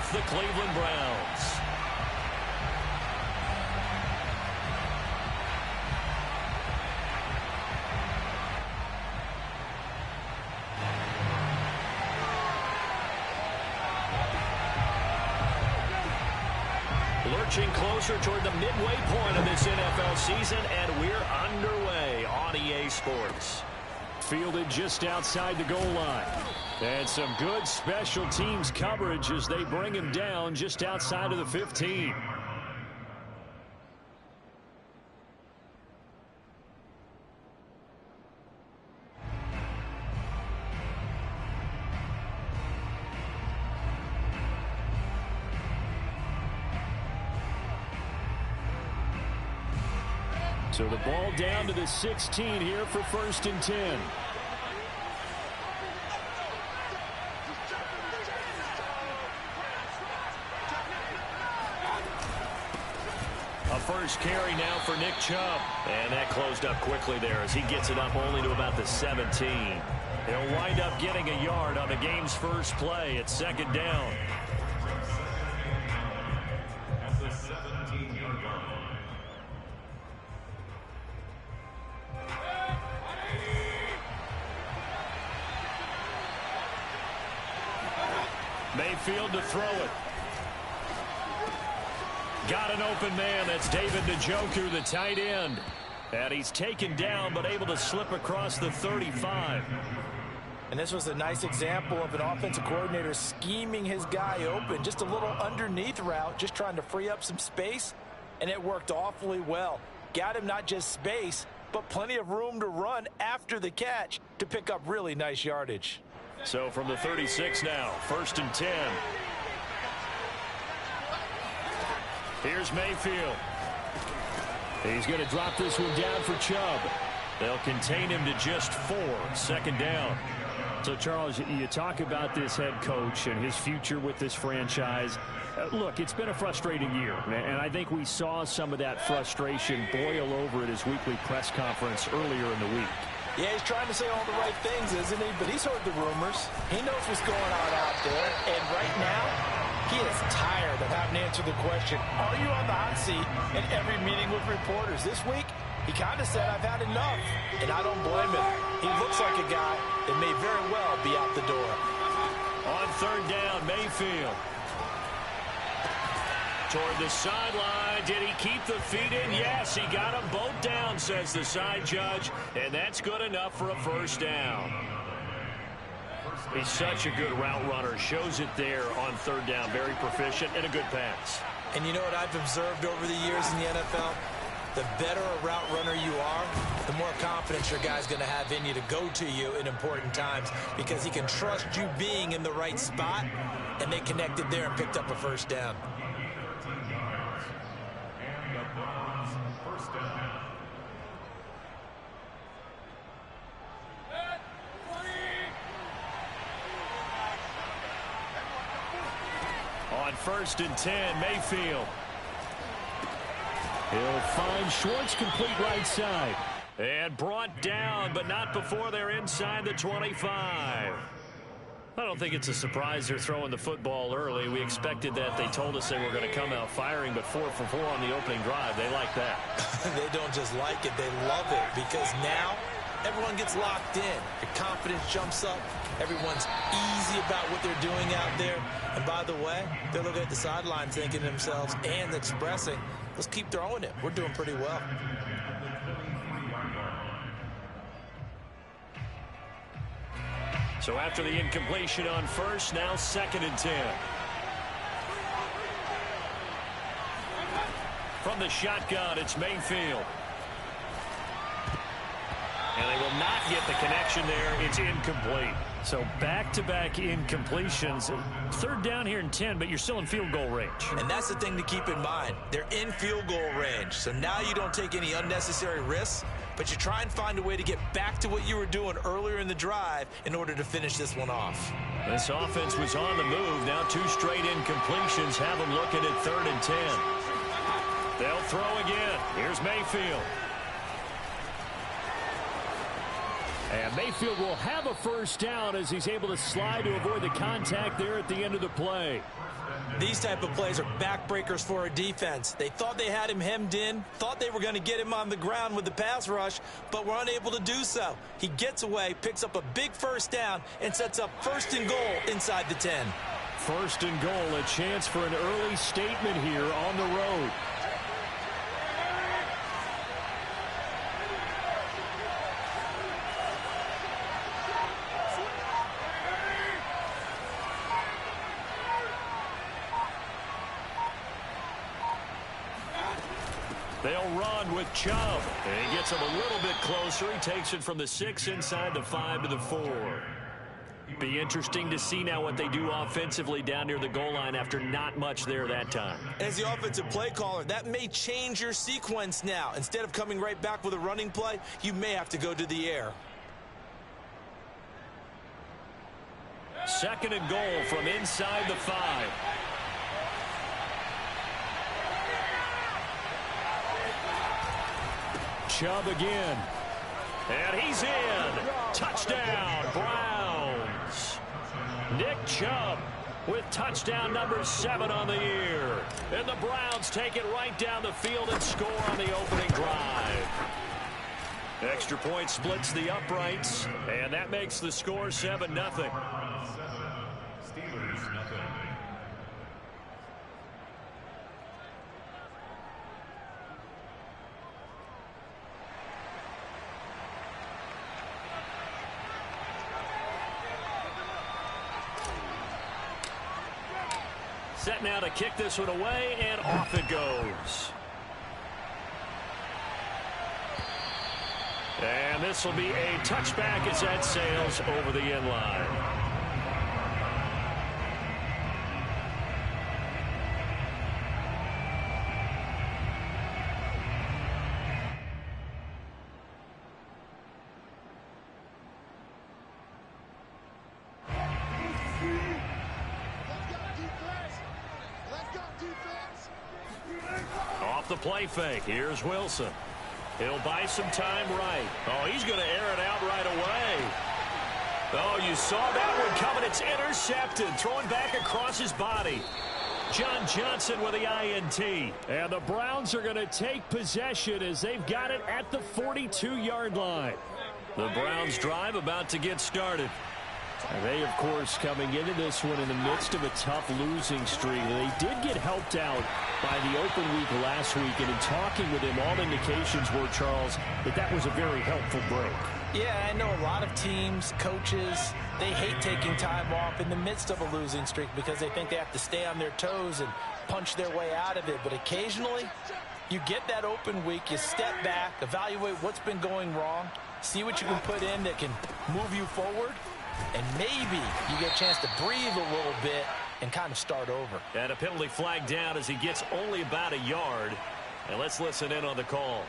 with the Cleveland Browns. Lurching closer toward the midway point of this NFL season, and we're underway on EA Sports. Fielded just outside the goal line. And some good special teams coverage as they bring him down just outside of the 15. So the ball down to the 16 here for 1st and 10. A first carry now for Nick Chubb. And that closed up quickly there as he gets it up only to about the 17. He'll wind up getting a yard on the game's first play. It's 2nd down. Mayfield to throw it. Got an open man. That's David Njoku, the tight end. And he's taken down but able to slip across the 35. And this was a nice example of an offensive coordinator scheming his guy open. Just a little underneath route, just trying to free up some space. And it worked awfully well. Got him not just space, but plenty of room to run after the catch to pick up really nice yardage. So from the 36 now, 1st and 10. Here's Mayfield. He's going to drop this one down for Chubb. They'll contain him to just 4, 2nd down. So, Charles, you talk about this head coach and his future with this franchise. Look, it's been a frustrating year, and I think we saw some of that frustration boil over at his weekly press conference earlier in the week. Yeah, he's trying to say all the right things, isn't he? But he's heard the rumors. He knows what's going on out there. And right now, he is tired of having to answer the question, are you on the hot seat in every meeting with reporters? This week, he kind of said, I've had enough. And I don't blame him. He looks like a guy that may very well be out the door. On 3rd down, Mayfield. Toward the sideline. Did he keep the feet in? Yes, he got them both down, says the side judge. And that's good enough for a 1st down. He's such a good route runner. Shows it there on 3rd down. Very proficient and a good pass. And you know what I've observed over the years in the NFL? The better a route runner you are, the more confidence your guy's going to have in you to go to you in important times because he can trust you being in the right spot, and they connected there and picked up a 1st down. On 1st and 10, Mayfield. He'll find Schwartz complete right side. And brought down, but not before they're inside the 25. I don't think it's a surprise they're throwing the football early. We expected that. They told us they were going to come out firing, but 4 for 4 on the opening drive. They like that. They don't just like it, they love it, because now everyone gets locked in. Your confidence jumps up. Everyone's easy about what they're doing out there. And by the way, they're looking at the sideline thinking to themselves and expressing, let's keep throwing it. We're doing pretty well. So after the incompletion on 1st, now 2nd and 10. From the shotgun, it's Mayfield. And they will not get the connection there. It's incomplete. So back-to-back incompletions. 3rd down here and 10, but you're still in field goal range. And that's the thing to keep in mind. They're in field goal range. So now you don't take any unnecessary risks, but you try and find a way to get back to what you were doing earlier in the drive in order to finish this one off. This offense was on the move. Now 2 straight incompletions have them looking at 3rd and 10. They'll throw again. Here's Mayfield. And Mayfield will have a 1st down as he's able to slide to avoid the contact there at the end of the play. These type of plays are backbreakers for a defense. They thought they had him hemmed in, thought they were going to get him on the ground with the pass rush, but were unable to do so. He gets away, picks up a big first down, and sets up 1st and goal inside the 10. 1st and goal, a chance for an early statement here on the road. They'll run with Chubb. And he gets him a little bit closer. He takes it from the 6 inside the 5 to the 4. Be interesting to see now what they do offensively down near the goal line after not much there that time. As the offensive play caller, that may change your sequence now. Instead of coming right back with a running play, you may have to go to the air. 2nd and goal from inside the 5. Chubb again. And he's in. Touchdown, Browns. Nick Chubb with touchdown number 7 on the year. And the Browns take it right down the field and score on the opening drive. Extra point splits the uprights, and that makes the score 7-0. Set now to kick this one away, and off it goes. And this will be a touchback as that sails over the end line. Off the play fake, here's Wilson. He'll buy some time right. Oh, he's going to air it out right away. Oh, you saw that one coming. It's intercepted. Throwing back across his body. John Johnson with the INT. And the Browns are going to take possession as they've got it at the 42-yard line. The Browns drive about to get started. And they, of course, coming into this one in the midst of a tough losing streak. They did get helped out by the open week last week, and in talking with him, all indications were, Charles, that was a very helpful break. Yeah, I know a lot of teams, coaches, they hate taking time off in the midst of a losing streak because they think they have to stay on their toes and punch their way out of it. But occasionally, you get that open week, you step back, evaluate what's been going wrong, see what you can put in that can move you forward, and maybe you get a chance to breathe a little bit and kind of start over. And a penalty flag down as he gets only about a yard. And let's listen in on the call.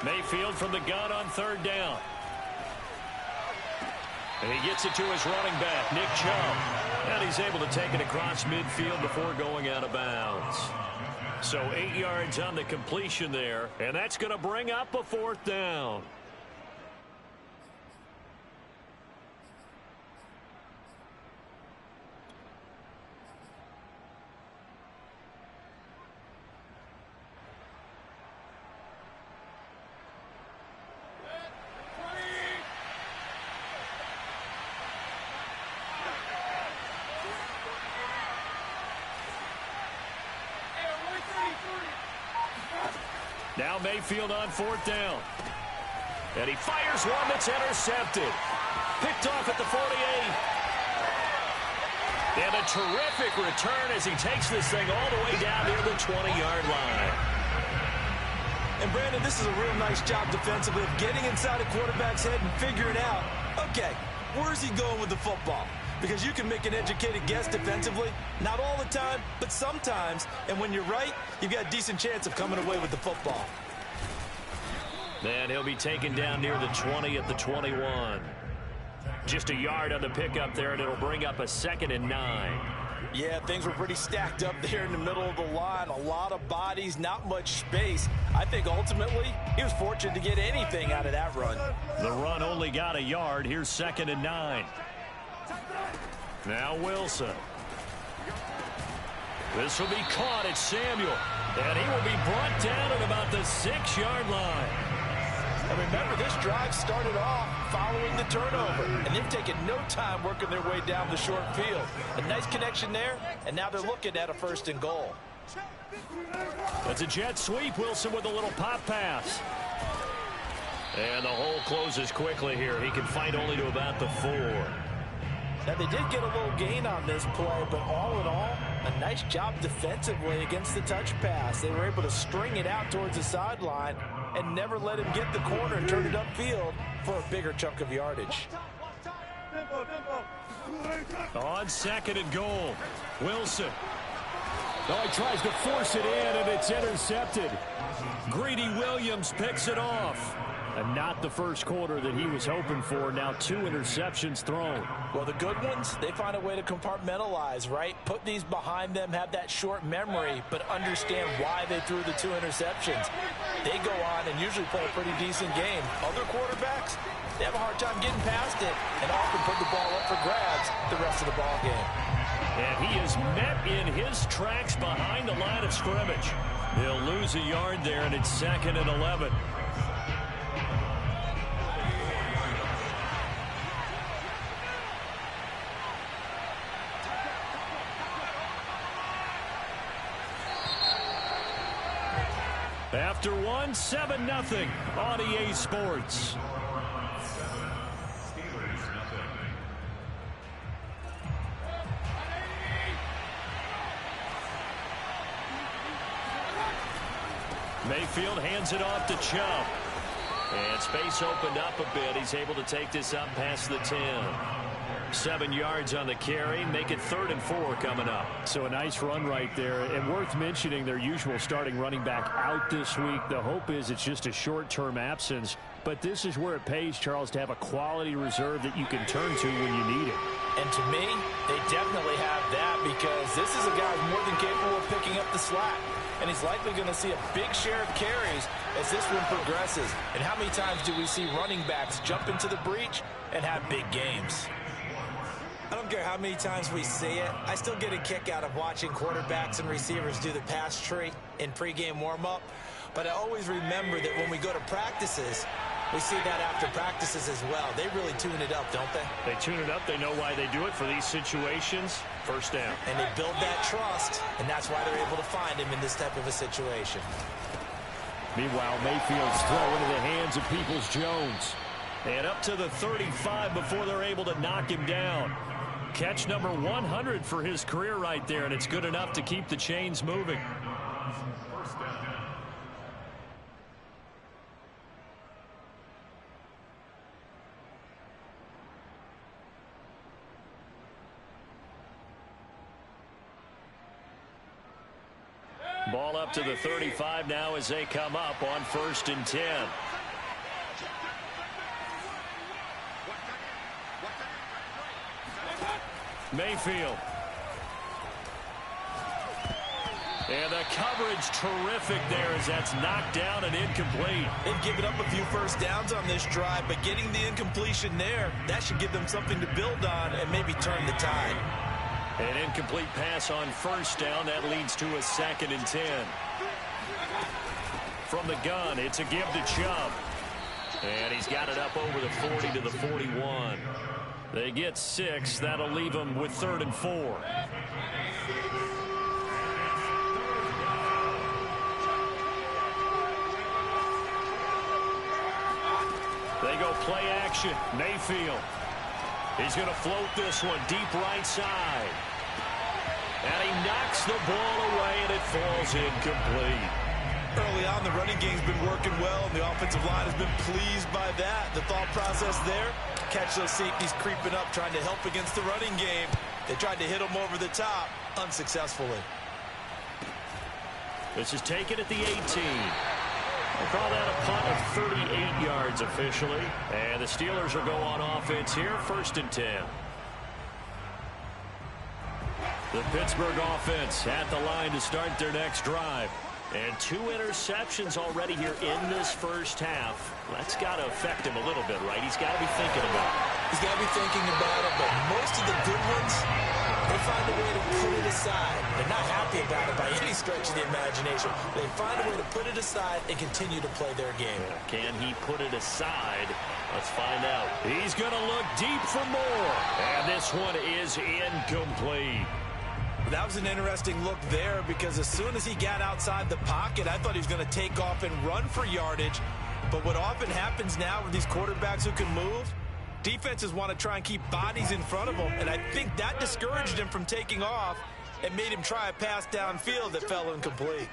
Mayfield from the gun on 3rd down. And he gets it to his running back, Nick Chubb. And he's able to take it across midfield before going out of bounds. So 8 yards on the completion there. And that's going to bring up a 4th down. Now Mayfield on 4th down. And he fires one that's intercepted. Picked off at the 48. And a terrific return as he takes this thing all the way down near the 20-yard line. And, Brandon, this is a real nice job defensively of getting inside a quarterback's head and figuring out, okay, where's he going with the football? Because you can make an educated guess defensively, not all the time, but sometimes. And when you're right, you've got a decent chance of coming away with the football. And he'll be taken down near the 20 at the 21. Just a yard on the pickup there, and it'll bring up a 2nd and 9. Yeah, things were pretty stacked up there in the middle of the line. A lot of bodies, not much space. I think ultimately he was fortunate to get anything out of that run. The run only got a yard. Here's 2nd and 9. Now Wilson. This will be caught at Samuel. And he will be brought down at about the 6-yard line. And remember, this drive started off following the turnover, and they've taken no time working their way down the short field. A nice connection there, and now they're looking at a 1st and goal. That's a jet sweep. Wilson with a little pop pass. And the hole closes quickly here. He can fight only to about the 4. Now, they did get a little gain on this play, but all in all, a nice job defensively against the touch pass. They were able to string it out towards the sideline and never let him get the corner and turn it upfield for a bigger chunk of yardage. On 2nd and goal, Wilson. Oh, he tries to force it in, and it's intercepted. Greedy Williams picks it off. And not the first quarter that he was hoping for. Now 2 interceptions thrown. Well, the good ones, they find a way to compartmentalize, right? Put these behind them, have that short memory, but understand why they threw the 2 interceptions. They go on and usually play a pretty decent game. Other quarterbacks, they have a hard time getting past it and often put the ball up for grabs the rest of the ball game. And he is met in his tracks behind the line of scrimmage. He'll lose a yard there, and it's 2nd and 11. After 1, 7-0 on EA Sports. Mayfield hands it off to Chubb. And space opened up a bit. He's able to take this up past the 10. 7 yards on the carry. Make it 3rd and 4 coming up. So a nice run right there. And worth mentioning, their usual starting running back out this week. The hope is it's just a short-term absence. But this is where it pays, Charles, to have a quality reserve that you can turn to when you need it. And to me, they definitely have that, because this is a guy who's more than capable of picking up the slack. And he's likely going to see a big share of carries as this one progresses. And how many times do we see running backs jump into the breach and have big games? I don't care how many times we see it. I still get a kick out of watching quarterbacks and receivers do the pass tree in pregame warm-up. But I always remember that when we go to practices, we see that after practices as well. They really tune it up, don't they? They tune it up. They know why they do it for these situations. 1st down. And they build that trust, and that's why they're able to find him in this type of a situation. Meanwhile, Mayfield's throw into the hands of Peoples-Jones. And up to the 35 before they're able to knock him down. Catch number 100 for his career right there, and it's good enough to keep the chains moving. Ball up to the 35 now as they come up on 1st and 10. Mayfield. And the coverage terrific there as that's knocked down and incomplete. They've given up a few 1st downs on this drive, but getting the incompletion there, that should give them something to build on and maybe turn the tide. An incomplete pass on 1st down. That leads to a 2nd and 10. From the gun, it's a give to Chubb. And he's got it up over the 40 to the 41. They get 6. That'll leave them with 3rd and 4. They go play action. Mayfield. He's going to float this one deep right side. And he knocks the ball away, and it falls incomplete. Early on, the running game's been working well, and the offensive line has been pleased by that. The thought process there, catch those safeties creeping up, trying to help against the running game. They tried to hit them over the top, unsuccessfully. This is taken at the 18. They call that a punt of 38 yards officially. And the Steelers will go on offense here, 1st and 10. The Pittsburgh offense at the line to start their next drive. And 2 interceptions already here in this first half. That's got to affect him a little bit, right? He's got to be thinking about it. He's got to be thinking about it, but most of the good ones, they find a way to put it aside. They're not happy about it by any stretch of the imagination. They find a way to put it aside and continue to play their game. Can he put it aside? Let's find out. He's going to look deep for more. And this one is incomplete. That was an interesting look there because as soon as he got outside the pocket, I thought he was going to take off and run for yardage. But what often happens now with these quarterbacks who can move, defenses want to try and keep bodies in front of them, and I think that discouraged him from taking off and made him try a pass downfield that fell incomplete.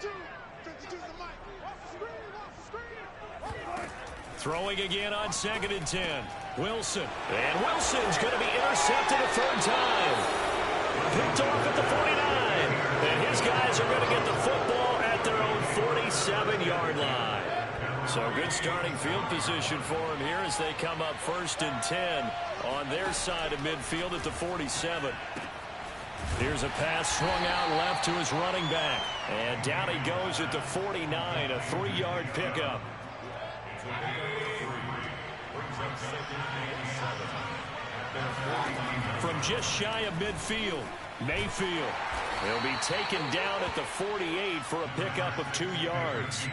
Throwing again on 2nd and 10. Wilson. And Wilson's going to be intercepted a third time. Picked off at the 49. And his guys are going to get the football at their own 47-yard line. So good starting field position for him here as they come up 1st and 10 on their side of midfield at the 47. Here's a pass swung out left to his running back. And down he goes at the 49, a 3-yard pickup. From just shy of midfield, Mayfield. He'll be taken down at the 48 for a pickup of 2 yards.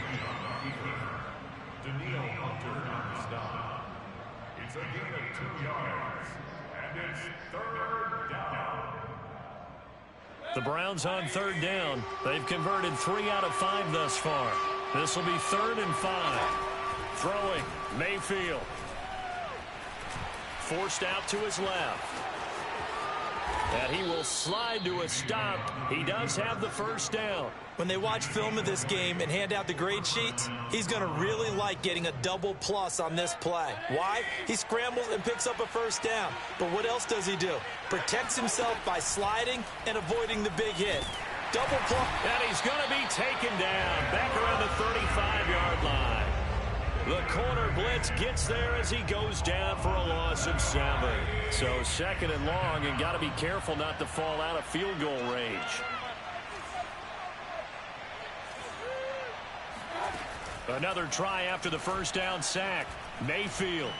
It's a gain of 2 yards, and it's 3rd down. The Browns on 3rd down. They've converted 3 out of 5 thus far. This will be 3rd and 5. Throwing, Mayfield. Forced out to his left. And he will slide to a stop. He does have the 1st down. When they watch film of this game and hand out the grade sheets, he's going to really like getting a double plus on this play. Why? He scrambles and picks up a 1st down. But what else does he do? Protects himself by sliding and avoiding the big hit. Double plus. And he's going to be taken down back around the 35-yard line. The corner blitz gets there as he goes down for a loss of 7. So 2nd and long, and got to be careful not to fall out of field goal range. Another try after the 1st down sack. Mayfield.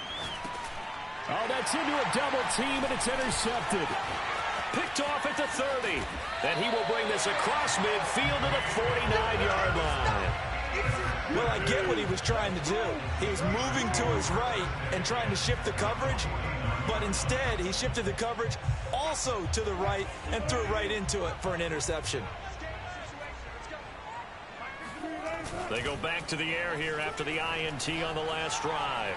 Oh, that's into a double team, and it's intercepted. Picked off at the 30. And he will bring this across midfield to the 49-yard line. Well, I get what he was trying to do. He was moving to his right and trying to shift the coverage, but instead he shifted the coverage also to the right and threw right into it for an interception. They go back to the air here after the INT on the last drive.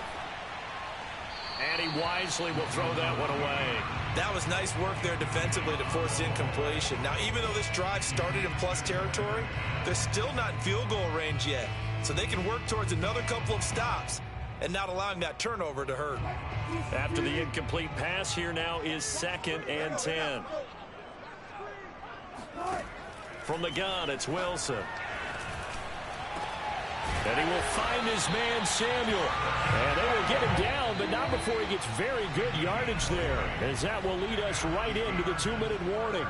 And he wisely will throw that one away. That was nice work there defensively to force incompletion. Now, even though this drive started in plus territory, they're still not in field goal range yet. So they can work towards another couple of stops and not allowing that turnover to hurt. After the incomplete pass, here now is 2nd and 10. From the gun, it's Wilson. And he will find his man, Samuel. And they will get him down, but not before he gets very good yardage there, as that will lead us right into the 2-minute warning.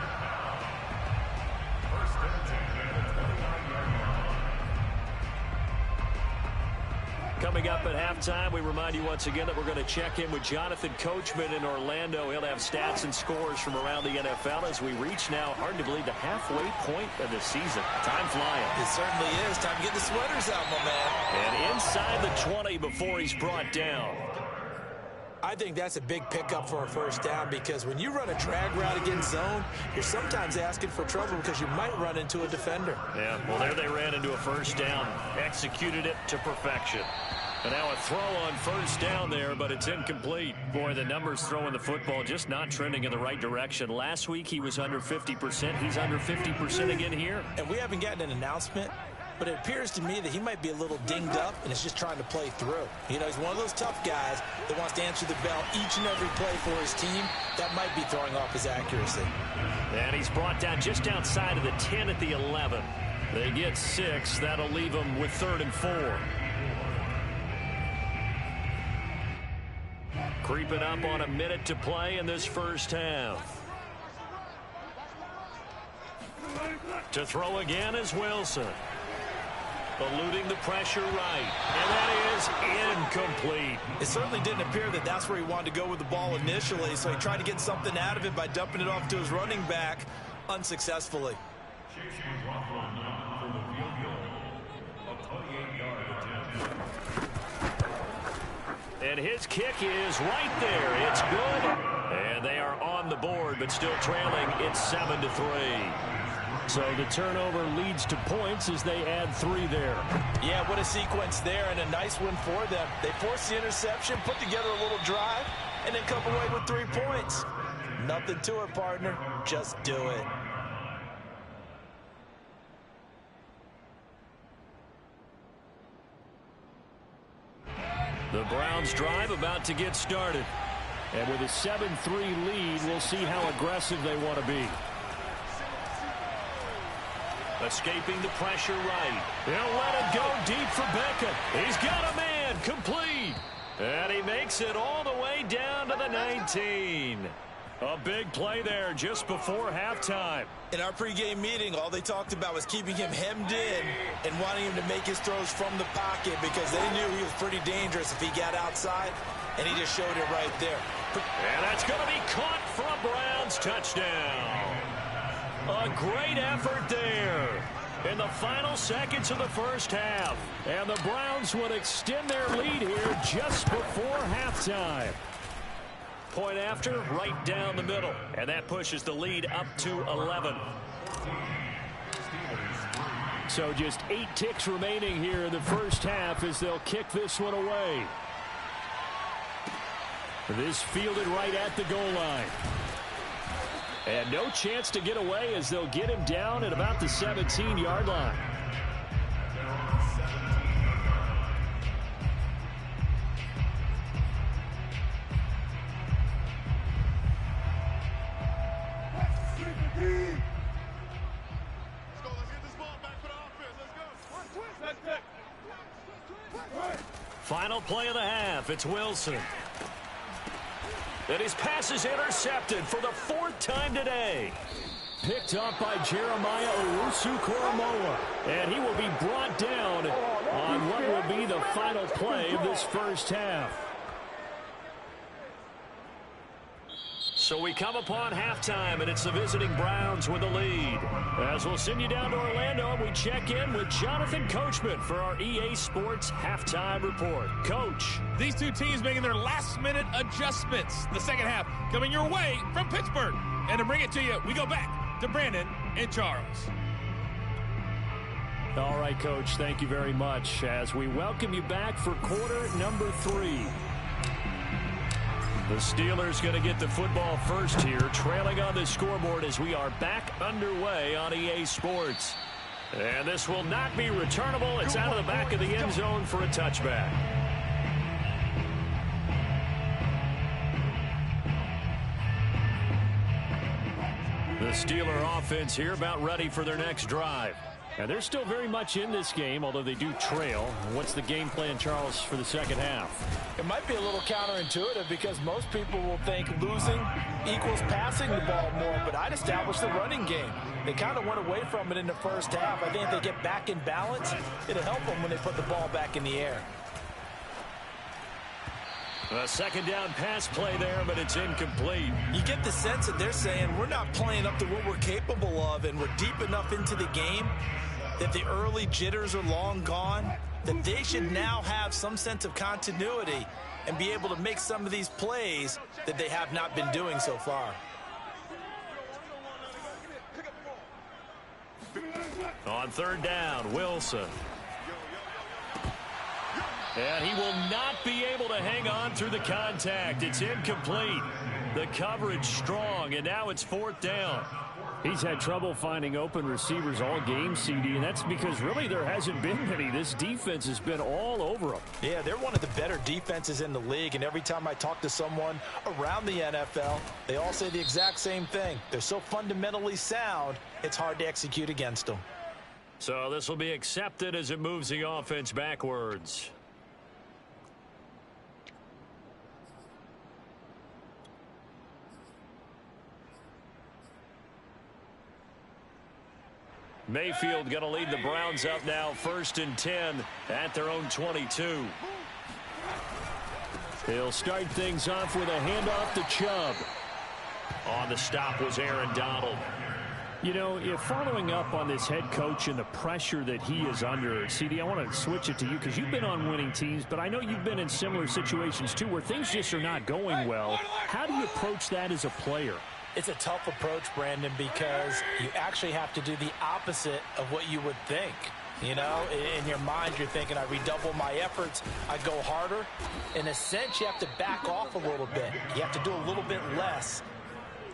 Coming up at halftime, we remind you once again that we're going to check in with Jonathan Coachman in Orlando. He'll have stats and scores from around the NFL as we reach now, hard to believe, the halfway point of the season. Time flying. It certainly is. Time to get the sweaters out, my man. And inside the 20 before he's brought down. I think that's a big pickup for a 1st down because when you run a drag route against zone, you're sometimes asking for trouble because you might run into a defender. Yeah, well, there they ran into a 1st down. Executed it to perfection. And now a throw on 1st down there, but it's incomplete. Boy, the numbers throwing the football just not trending in the right direction. Last week he was under 50%. He's under 50% again here. And we haven't gotten an announcement, but it appears to me that he might be a little dinged up and is just trying to play through. You know, he's one of those tough guys that wants to answer the bell each and every play for his team. That might be throwing off his accuracy. And he's brought down just outside of the 10 at the 11. They get 6. That'll leave them with 3rd and 4. Creeping up on a minute to play in this first half. To throw again is Wilson. Eluding the pressure right. And that is incomplete. It certainly didn't appear that that's where he wanted to go with the ball initially, so he tried to get something out of it by dumping it off to his running back unsuccessfully. And his kick is right there. It's good. And they are on the board, but still trailing. It's 7-3. So the turnover leads to points as they add 3 there. Yeah, what a sequence there, and a nice win for them. They forced the interception, put together a little drive, and then come away with 3 points. Nothing to it, partner. Just do it. The Browns drive about to get started. And with a 7-3 lead, we'll see how aggressive they want to be. Escaping the pressure right. They'll let it go deep for Beckham. He's got a man complete. And he makes it all the way down to the 19. A big play there just before halftime. In our pregame meeting, all they talked about was keeping him hemmed in and wanting him to make his throws from the pocket because they knew he was pretty dangerous if he got outside, and he just showed it right there. And that's going to be caught for a Browns touchdown. A great effort there in the final seconds of the first half. And the Browns would extend their lead here just before halftime. Point after, right down the middle. And that pushes the lead up to 11. So just 8 ticks remaining here in the first half as they'll kick this one away. This fielded right at the goal line. And no chance to get away as they'll get him down at about the 17-yard line. Final play of the half. It's Wilson. And his pass is intercepted for the 4th time today. Picked up by Jeremiah Owusu-Koramoah. And he will be brought down on what will be the final play of this first half. So we come upon halftime, and it's the visiting Browns with the lead. As we'll send you down to Orlando, and we check in with Jonathan Coachman for our EA Sports Halftime Report. Coach. These two teams making their last-minute adjustments. The second half coming your way from Pittsburgh. And to bring it to you, we go back to Brandon and Charles. All right, Coach, thank you very much as we welcome you back for quarter number 3. The Steelers going to get the football first here, trailing on the scoreboard as we are back underway on EA Sports. And this will not be returnable. It's out of the back of the end zone for a touchback. The Steeler offense here about ready for their next drive. And they're still very much in this game, although they do trail. What's the game plan, Charles, for the second half? It might be a little counterintuitive because most people will think losing equals passing the ball more, but I'd establish the running game. They kind of went away from it in the first half. I think if they get back in balance, it'll help them when they put the ball back in the air. A second down pass play there, but it's incomplete. You get the sense that they're saying we're not playing up to what we're capable of, and we're deep enough into the game that the early jitters are long gone, that they should now have some sense of continuity and be able to make some of these plays that they have not been doing so far. On third down, Wilson. And he will not be able to hang on through the contact. It's incomplete. The coverage strong, and now it's 4th down. He's had trouble finding open receivers all game, CD, and that's because really there hasn't been many. This defense has been all over them. Yeah, they're one of the better defenses in the league, and every time I talk to someone around the NFL, they all say the exact same thing. They're so fundamentally sound, it's hard to execute against them. So this will be accepted as it moves the offense backwards. Mayfield going to lead the Browns up now 1st and 10 at their own 22. He'll start things off with a handoff to Chubb. On the stop was Aaron Donald. You know, if following up on this head coach and the pressure that he is under, CD, I want to switch it to you because you've been on winning teams, but I know you've been in similar situations too where things just are not going well. How do you approach that as a player? It's a tough approach, Brandon, because you actually have to do the opposite of what you would think. You know, in your mind, you're thinking, I redouble my efforts, I go harder. In a sense, you have to back off a little bit. You have to do a little bit less.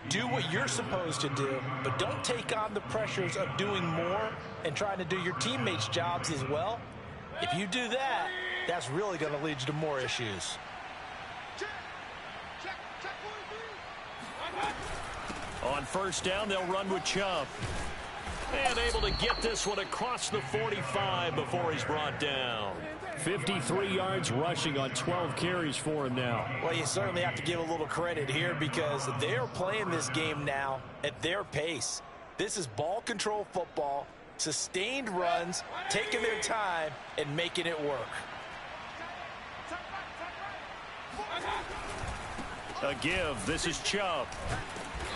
Do what you're supposed to do, but don't take on the pressures of doing more and trying to do your teammates' jobs as well. If you do that, that's really going to lead you to more issues. On 1st down, they'll run with Chubb. And able to get this one across the 45 before he's brought down. 53 yards rushing on 12 carries for him now. Well, you certainly have to give a little credit here because they're playing this game now at their pace. This is ball control football, sustained runs, taking their time, and making it work. A give. This is Chubb.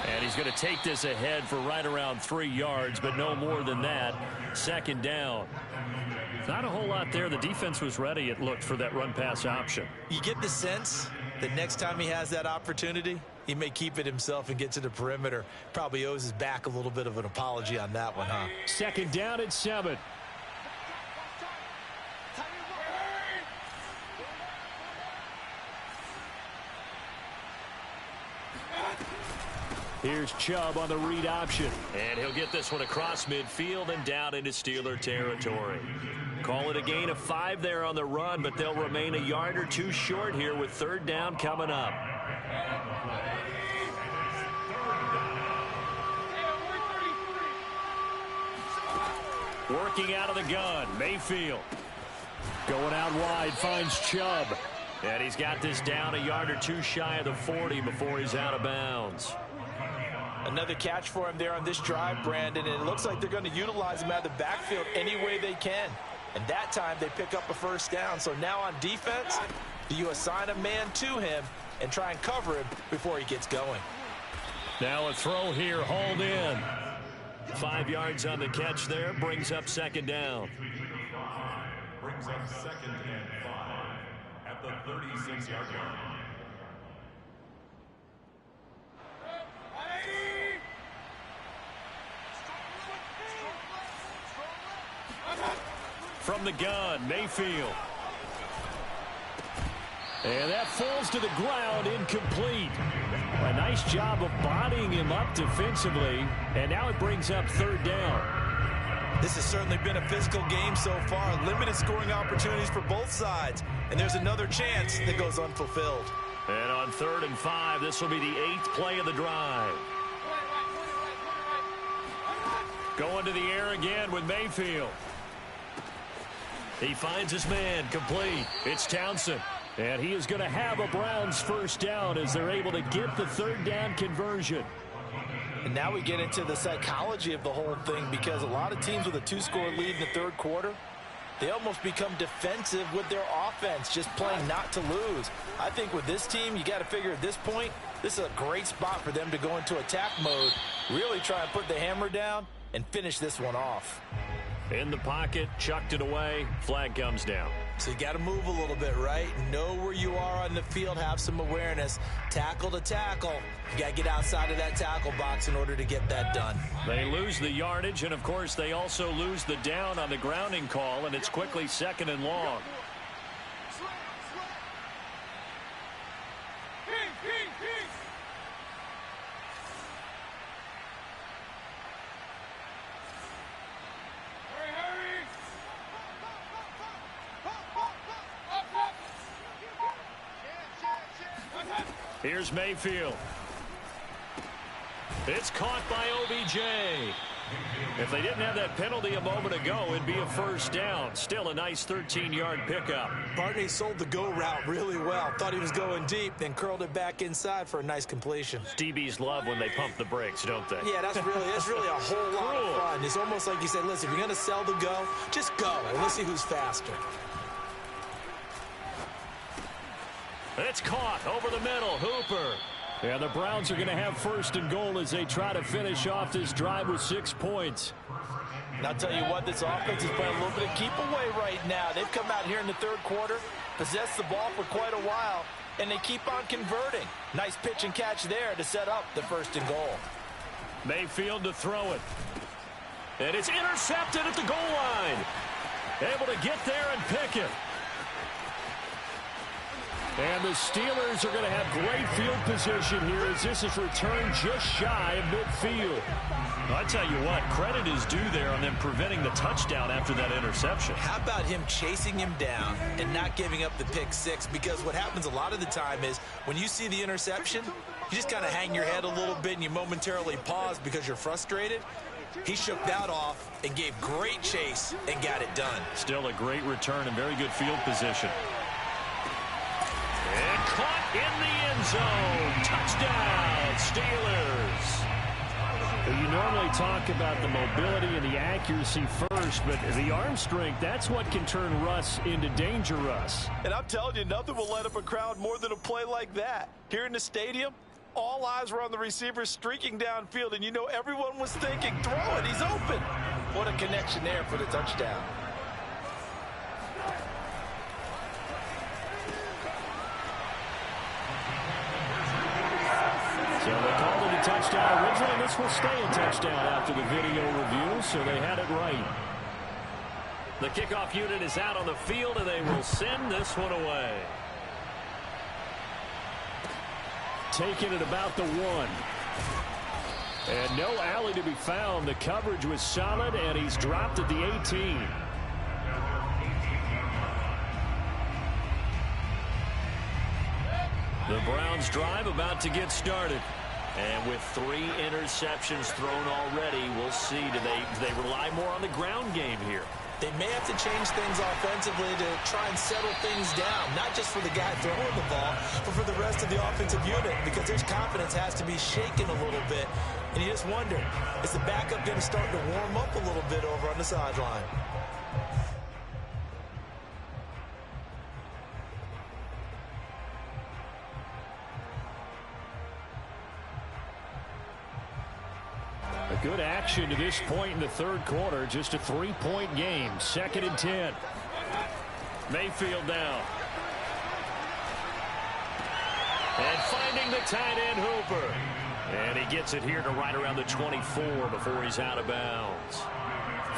And he's going to take this ahead for right around 3 yards, but no more than that. 2nd down. Not a whole lot there. The defense was ready, it looked, for that run-pass option. You get the sense that next time he has that opportunity, he may keep it himself and get to the perimeter. Probably owes his back a little bit of an apology on that one, huh? 2nd down at 7. Here's Chubb on the read option. And he'll get this one across midfield and down into Steeler territory. Call it a gain of 5 there on the run, but they'll remain a yard or two short here with 3rd down coming up. Working out of the gun, Mayfield. Going out wide, finds Chubb. And he's got this down a yard or two shy of the 40 before he's out of bounds. Another catch for him there on this drive, Brandon, and it looks like they're going to utilize him out of the backfield any way they can. And that time they pick up a 1st down. So now on defense, do you assign a man to him and try and cover him before he gets going? Now a throw here, hauled in. 5 yards on the catch there, brings up 2nd down. Brings up 2nd and 5 at the 36-yard line. From the gun, Mayfield. And that falls to the ground, incomplete. A nice job of bodying him up defensively, and now it brings up 3rd down. This has certainly been a physical game so far. Limited scoring opportunities for both sides. And there's another chance that goes unfulfilled. And on 3rd and 5, this will be the 8th play of the drive. Going to the air again with Mayfield. He finds his man, complete. It's Townsend. And he is going to have a Browns 1st down as they're able to get the 3rd down conversion. And now we get into the psychology of the whole thing because a lot of teams with a 2-score lead in the 3rd quarter, they almost become defensive with their offense, just playing not to lose. I think with this team, you got to figure at this point, this is a great spot for them to go into attack mode, really try and put the hammer down and finish this one off. In the pocket, chucked it away, flag comes down. So you got to move a little bit, right? Know where you are on the field, have some awareness. Tackle to tackle. You got to get outside of that tackle box in order to get that done. They lose the yardage, and of course they also lose the down on the grounding call, and it's quickly 2nd and long. Here's Mayfield. It's caught by OBJ. If they didn't have that penalty a moment ago, it'd be a first down. Still a nice 13-yard pickup. Barney sold the go route really well. Thought he was going deep, then curled it back inside for a nice completion. DBs love when they pump the brakes, don't they? Yeah, that's really a whole lot of fun. It's almost like you say, listen, if you're going to sell the go, just go, and let's see who's faster. It's caught over the middle. Hooper. Yeah, the Browns are going to have first and goal as they try to finish off this drive with 6 points. And I'll tell you what, this offense is playing a little bit of keep away right now. They've come out here in the third quarter, possessed the ball for quite a while, and they keep on converting. Nice pitch and catch there to set up the first and goal. Mayfield to throw it. And it's intercepted at the goal line. Able to get there and pick it. And the Steelers are going to have great field position here as this is returned just shy of midfield. I tell you what, credit is due there on them preventing the touchdown after that interception. How about him chasing him down and not giving up the pick six? Because what happens a lot of the time is when you see the interception, you just kind of hang your head a little bit and you momentarily pause because you're frustrated. He shook that off and gave great chase and got it done. Still a great return and very good field position. And caught in the end zone. Touchdown, Steelers. You normally talk about the mobility and the accuracy first, but the arm strength, that's what can turn Russ into danger Russ. And I'm telling you, nothing will light up a crowd more than a play like that. Here in the stadium, all eyes were on the receiver streaking downfield, and you know everyone was thinking, throw it, he's open. What a connection there for the touchdown. So they called it a touchdown originally. This will stay a touchdown after the video review, so they had it right. The kickoff unit is out on the field, and they will send this one away. Taking it about the 1. And no alley to be found. The coverage was solid, and he's dropped at the 18. The Browns drive about to get started. And with 3 interceptions thrown already, we'll see. Do they rely more on the ground game here? They may have to change things offensively to try and settle things down, not just for the guy throwing the ball, but for the rest of the offensive unit, because their confidence has to be shaken a little bit. And you just wonder, is the backup going to start to warm up a little bit over on the sideline? Good action to this point in the third quarter. Just a 3-point game. 2nd and 10. Mayfield now. And finding the tight end Hooper. And he gets it here to right around the 24 before he's out of bounds.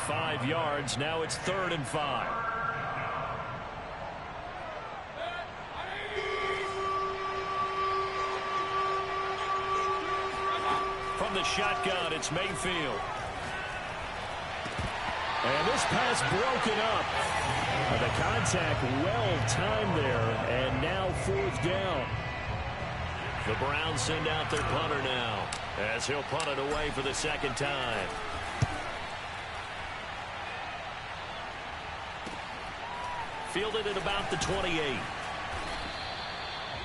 5 yards. Now it's 3rd and 5. From the shotgun, it's Mayfield. And this pass broken up. The contact well timed there. And now 4th down. The Browns send out their punter now as he'll punt it away for the 2nd time. Fielded at about the 28.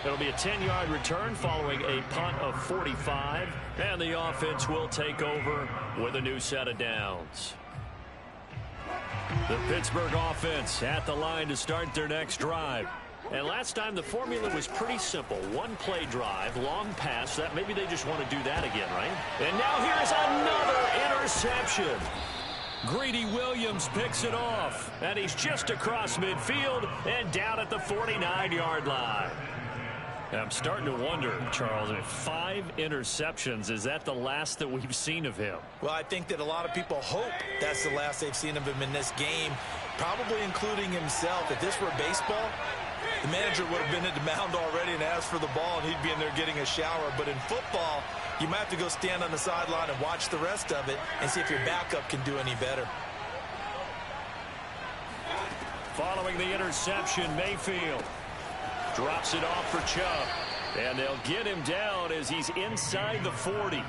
It'll be a 10-yard return following a punt of 45. And the offense will take over with a new set of downs. The Pittsburgh offense at the line to start their next drive. And last time the formula was pretty simple. 1-play drive, long pass. That maybe they just want to do that again, right? And now here's another interception. Greedy Williams picks it off. And he's just across midfield and down at the 49-yard line. I'm starting to wonder, Charles, if 5 interceptions, is that the last that we've seen of him? Well, I think that a lot of people hope that's the last they've seen of him in this game, probably including himself. If this were baseball, the manager would have been at the mound already and asked for the ball, and he'd be in there getting a shower. But in football, you might have to go stand on the sideline and watch the rest of it and see if your backup can do any better. Following the interception, Mayfield drops it off for Chubb. And they'll get him down as he's inside the 40.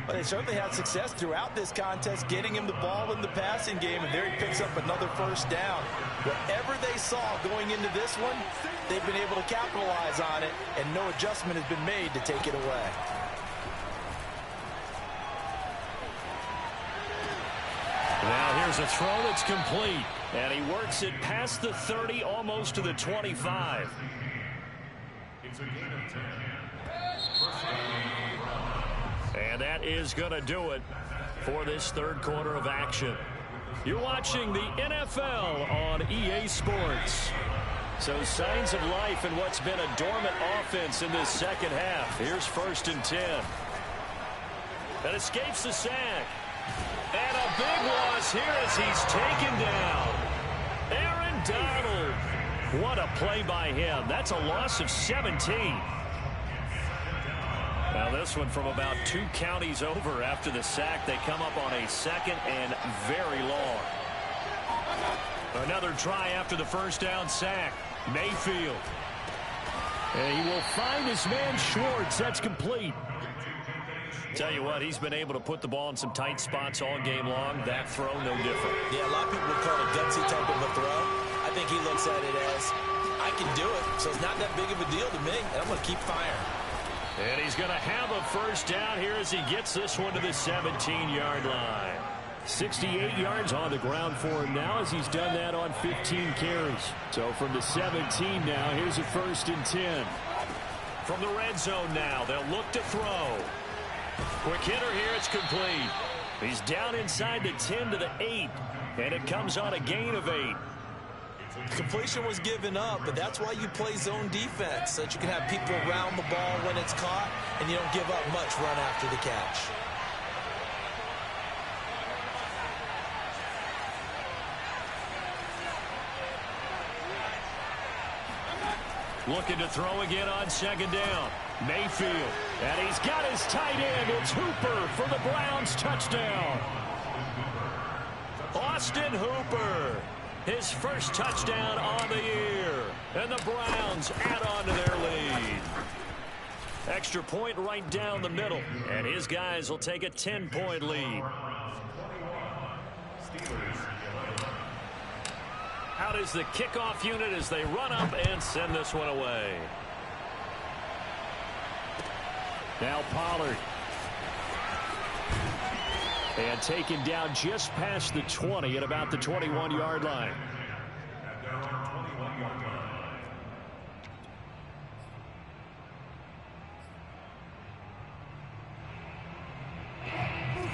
Well, they certainly had success throughout this contest, getting him the ball in the passing game, and there he picks up another first down. Whatever they saw going into this one, they've been able to capitalize on it, and no adjustment has been made to take it away. Now here's a throw that's complete, and he works it past the 30, almost to the 25. It's a gain of 10. And that is going to do it for this third quarter of action. You're watching the NFL on EA Sports. So signs of life in what's been a dormant offense in this second half. Here's 1st and 10. That escapes the sack. And a big loss here as he's taken down. Aaron Donald. What a play by him. That's a loss of 17. Now this one from about 2 counties over after the sack. They come up on a 2nd and very long. Another try after the first down sack. Mayfield. And he will find his man Schwartz. That's complete. Tell you what, he's been able to put the ball in some tight spots all game long. That throw, no different. Yeah, a lot of people would call it a gutsy type of a throw. I think he looks at it as, I can do it, so it's not that big of a deal to me, and I'm going to keep firing. And he's going to have a first down here as he gets this one to the 17-yard line. 68 yards on the ground for him now as he's done that on 15 carries. So from the 17 now, here's a 1st and 10. From the red zone now, they'll look to throw. Quick hitter here, it's complete. He's down inside the 10 to the 8, and it comes on a gain of 8. Completion was given up, but that's why you play zone defense, so that you can have people around the ball when it's caught, and you don't give up much run after the catch. Looking to throw again on 2nd down. Mayfield, and he's got his tight end. It's Hooper for the Browns touchdown. Austin Hooper, his first touchdown on the year. And the Browns add on to their lead. Extra point right down the middle. And his guys will take a 10-point lead. Out is the kickoff unit as they run up and send this one away. Now Pollard. And taken down just past the 20 at about the 21-yard line.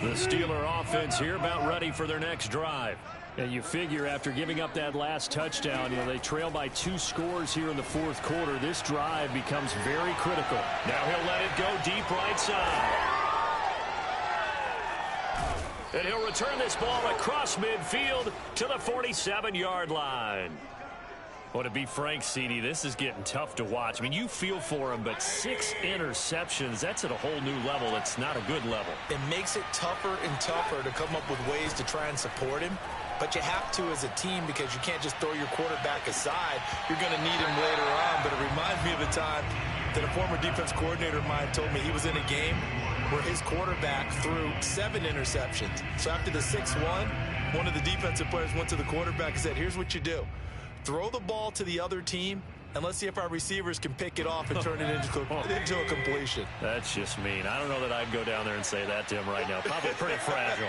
The Steeler offense here about ready for their next drive. And you figure after giving up that last touchdown, they trail by 2 scores here in the 4th quarter. This drive becomes very critical. Now he'll let it go deep right side. And he'll return this ball across midfield to the 47-yard line. Well, to be frank, CD, this is getting tough to watch. I mean, you feel for him, but 6 interceptions, that's at a whole new level. It's not a good level. It makes it tougher and tougher to come up with ways to try and support him. But you have to as a team because you can't just throw your quarterback aside. You're going to need him later on. But it reminds me of a time that a former defense coordinator of mine told me he was in a game where his quarterback threw 7 interceptions. So after the 6-1, one of the defensive players went to the quarterback and said, here's what you do. Throw the ball to the other team, and let's see if our receivers can pick it off and turn it into a completion. That's just mean. I don't know that I'd go down there and say that to him right now. Probably pretty fragile.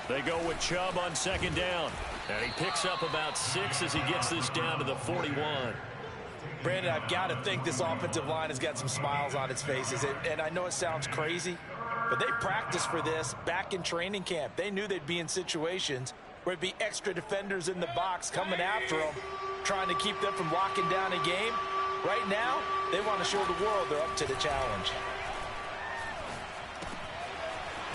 They go with Chubb on 2nd down. And he picks up about 6 as he gets this down to the 41. Brandon, I've got to think this offensive line has got some smiles on its faces. And I know it sounds crazy, but they practiced for this back in training camp. They knew they'd be in situations where it'd be extra defenders in the box coming after them, trying to keep them from locking down a game. Right now, they want to show the world they're up to the challenge.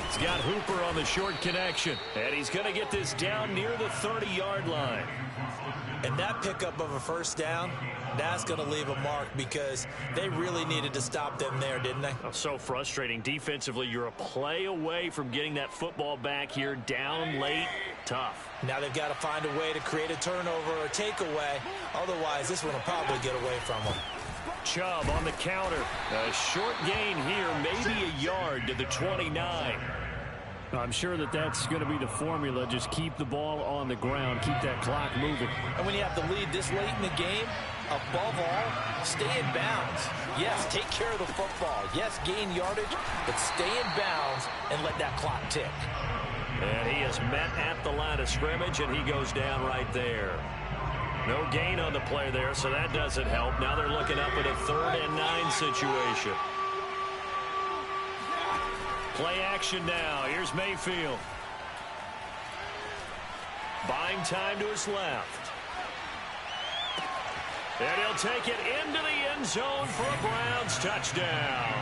He's got Hooper on the short connection. And he's going to get this down near the 30-yard line. And that pickup of a first down, that's going to leave a mark because they really needed to stop them there, didn't they? Oh, so frustrating. Defensively, you're a play away from getting that football back here down late. Tough. Now they've got to find a way to create a turnover or takeaway. Otherwise, this one will probably get away from them. Chubb on the counter. A short gain here, maybe a yard to the 29. I'm sure that that's going to be the formula. Just keep the ball on the ground. Keep that clock moving. And when you have the lead this late in the game, above all, stay in bounds. Yes, take care of the football. Yes, gain yardage, but stay in bounds and let that clock tick. And he is met at the line of scrimmage, and he goes down right there. No gain on the play there, so that doesn't help. Now they're looking up at a 3rd and 9 situation. Play action now. Here's Mayfield. Buying time to his left. And he'll take it into the end zone for a Browns touchdown.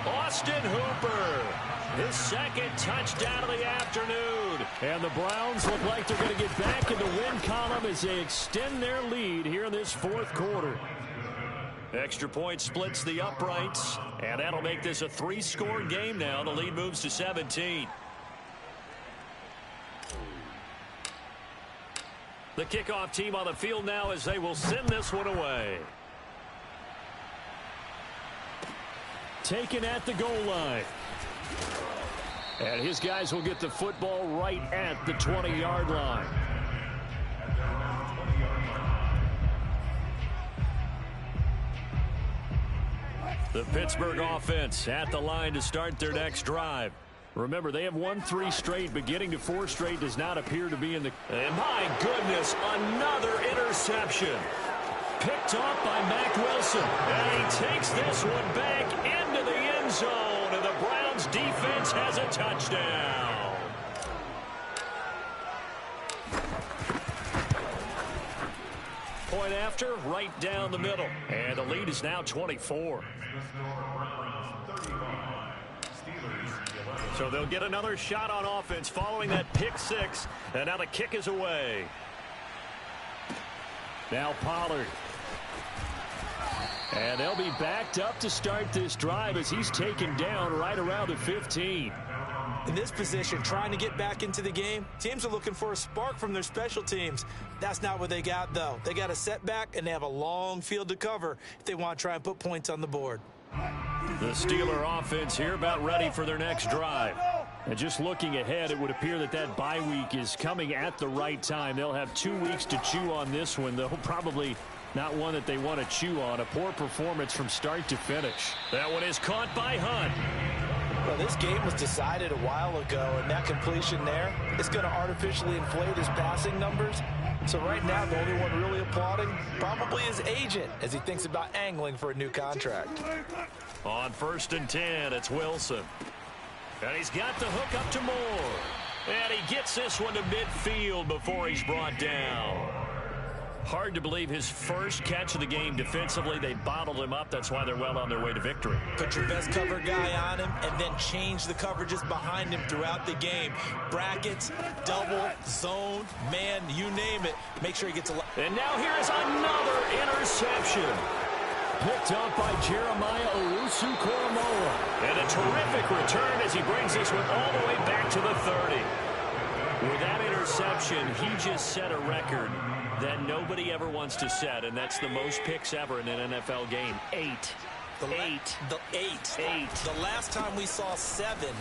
Austin Hooper, his 2nd touchdown of the afternoon. And the Browns look like they're going to get back in the win column as they extend their lead here in this 4th quarter. Extra point splits the uprights, and that'll make this a 3-score game now. The lead moves to 17. The kickoff team on the field now as they will send this one away. Taken at the goal line. And his guys will get the football right at the 20-yard line. The Pittsburgh offense at the line to start their next drive. Remember, they have won 3 straight, but getting to 4 straight does not appear to be in the... And my goodness, another interception. Picked off by Mack Wilson. And he takes this one back into the end zone. And the Browns defense has a touchdown. Point after, right down the middle. And the lead is now 24. So they'll get another shot on offense following that pick 6. And now the kick is away. Now Pollard. And they'll be backed up to start this drive as he's taken down right around the 15. In this position, trying to get back into the game, teams are looking for a spark from their special teams. That's not what they got, though. They got a setback, and they have a long field to cover if they want to try and put points on the board. The Steeler offense here about ready for their next drive. And just looking ahead, it would appear that that bye week is coming at the right time. They'll have 2 weeks to chew on this one. They'll probably not one that they want to chew on. A poor performance from start to finish. That one is caught by Hunt. Well, this game was decided a while ago, and that completion there is going to artificially inflate his passing numbers. So right now, the only one really applauding probably his agent as he thinks about angling for a new contract. On 1st and 10, it's Wilson. And he's got the hook up to Moore. And he gets this one to midfield before he's brought down. Hard to believe his first catch of the game defensively. They bottled him up. That's why they're well on their way to victory. Put your best cover guy on him and then change the coverages behind him throughout the game. Brackets, double, zone, man, you name it. Make sure he gets a... And now here is another interception. Picked up by Jeremiah Owusu-Koramoah. And a terrific return as he brings this one all the way back to the 30. With that interception, he just set a record that nobody ever wants to set, and that's the most picks ever in an NFL game. 8. The last time we saw 7,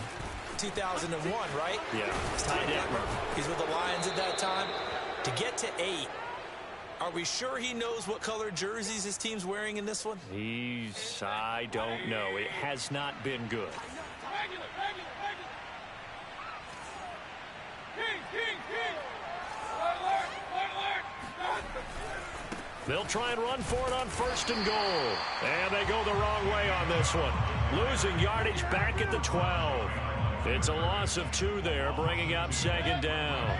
2001, right? Yeah. Ty Detmer. He's with the Lions at that time. To get to 8, are we sure he knows what color jerseys his team's wearing in this one? I don't know. It has not been good. They'll try and run for it on 1st and goal. And they go the wrong way on this one. Losing yardage back at the 12. It's a loss of 2 there, bringing up 2nd down.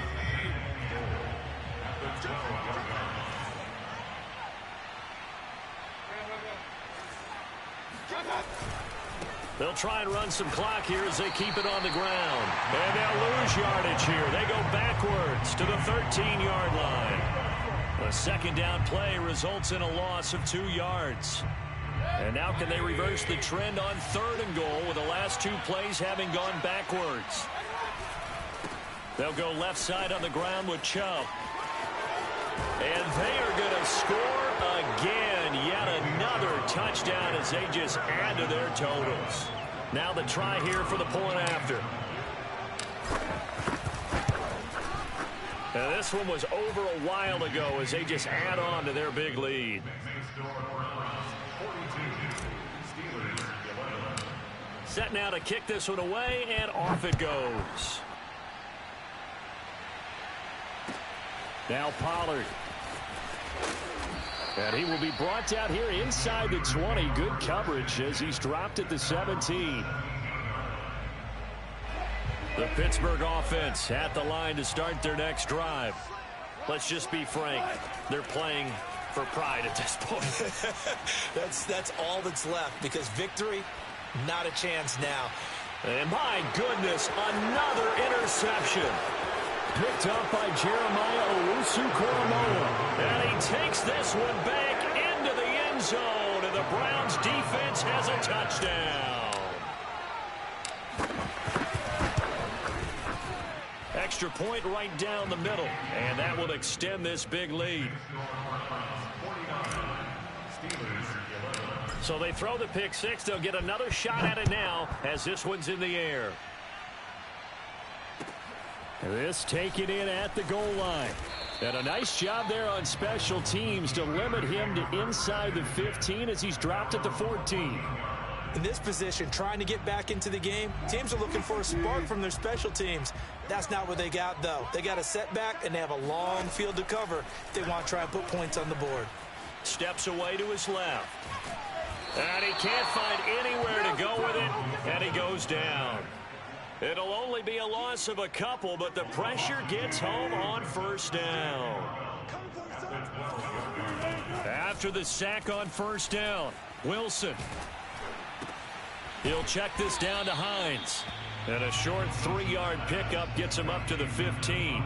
They'll try and run some clock here as they keep it on the ground. And they'll lose yardage here. They go backwards to the 13-yard line. A 2nd down play results in a loss of 2 yards. And now can they reverse the trend on 3rd and goal with the last 2 plays having gone backwards? They'll go left side on the ground with Chubb. And they are going to score again. Yet another touchdown as they just add to their totals. Now the try here for the point after. Now this one was over a while ago as they just add on to their big lead. Set now to kick this one away, and off it goes. Now Pollard. And he will be brought down here inside the 20. Good coverage as he's dropped at the 17. The Pittsburgh offense at the line to start their next drive. Let's just be frank. They're playing for pride at this point. That's all that's left, because victory, not a chance now. And my goodness, another interception. Picked up by Jeremiah Owusu-Koramoah. And he takes this one back into the end zone. And the Browns defense has a touchdown. Extra point right down the middle. And that will extend this big lead. So they throw the pick six. They'll get another shot at it now as this one's in the air. This taken in at the goal line. And a nice job there on special teams to limit him to inside the 15 as he's dropped at the 14. In this position, trying to get back into the game, teams are looking for a spark from their special teams. That's not what they got, though. They got a setback, and they have a long field to cover if they want to try and put points on the board. Steps away to his left. And he can't find anywhere to go with it, and he goes down. It'll only be a loss of a couple, but the pressure gets home on first down. After the sack on first down, Wilson. He'll check this down to Hines. And a short 3-yard pickup gets him up to the 15.